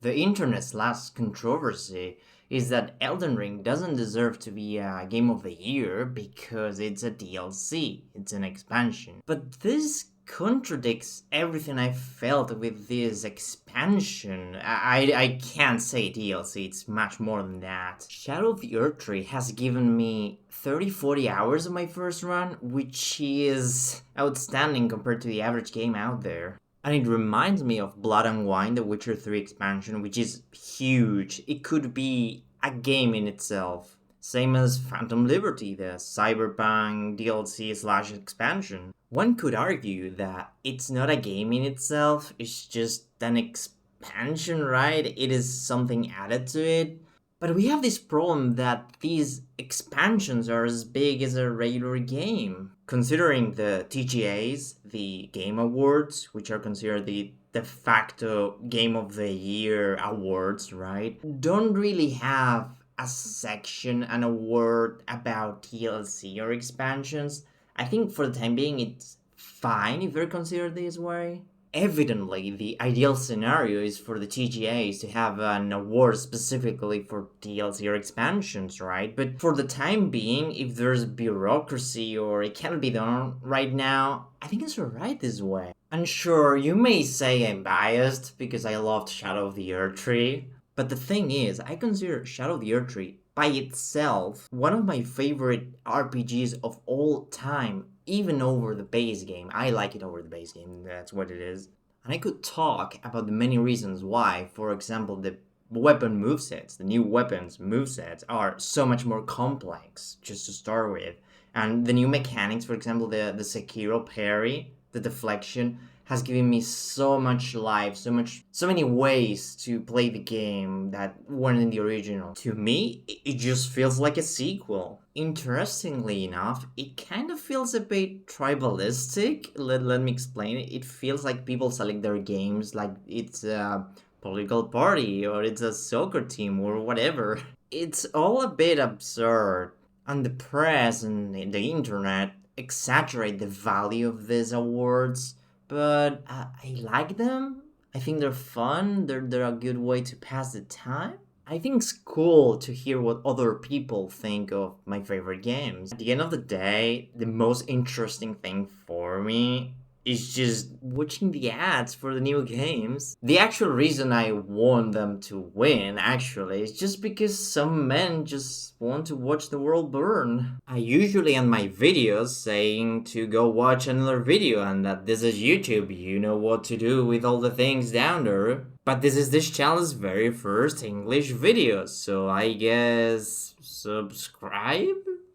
The internet's last controversy is that Elden Ring doesn't deserve to be a Game of the Year because it's a DLC, it's an expansion. But this contradicts everything I felt with this expansion. I can't say DLC, it's much more than that. Shadow of the Erdtree has given me 30-40 hours of my first run, which is outstanding compared to the average game out there. And it reminds me of Blood and Wine, the Witcher 3 expansion, which is huge. It could be a game in itself. Same as Phantom Liberty, the Cyberpunk DLC slash expansion. One could argue that it's not a game in itself, it's just an expansion, right? It is something added to it. But we have this problem that these expansions are as big as a regular game. Considering the TGAs, the Game Awards, which are considered the de facto Game of the Year awards, right? Don't really have a section, an award about DLC or expansions. I think for the time being it's fine if they're considered this way. Evidently, the ideal scenario is for the TGAs to have an award specifically for DLC or expansions, right? But for the time being, if there's bureaucracy or it can't be done right now, I think it's alright this way. And sure, you may say I'm biased because I loved Shadow of the Erdtree, but the thing is, I consider Shadow of the Erdtree by itself one of my favorite RPGs of all time, even over the base game. I like it over the base game, that's what it is. And I could talk about the many reasons why, for example, the weapon movesets, the new weapons movesets are so much more complex, just to start with. And the new mechanics, for example, the Sekiro parry, the deflection, has given me so much life, so many ways to play the game that weren't in the original. To me, it just feels like a sequel. Interestingly enough, it kind of feels a bit tribalistic. Let me explain it. It feels like people select their games like it's a political party or it's a soccer team or whatever. It's all a bit absurd. And the press and the internet exaggerate the value of these awards, but I like them. I think they're fun. They're a good way to pass the time. I think it's cool to hear what other people think of my favorite games. At the end of the day, the most interesting thing for me is just watching the ads for the new games. The actual reason I want them to win, actually, is just because some men just want to watch the world burn. I usually end my videos saying to go watch another video and that this is YouTube, you know what to do with all the things down there. But this is this channel's very first English video, so I guess subscribe?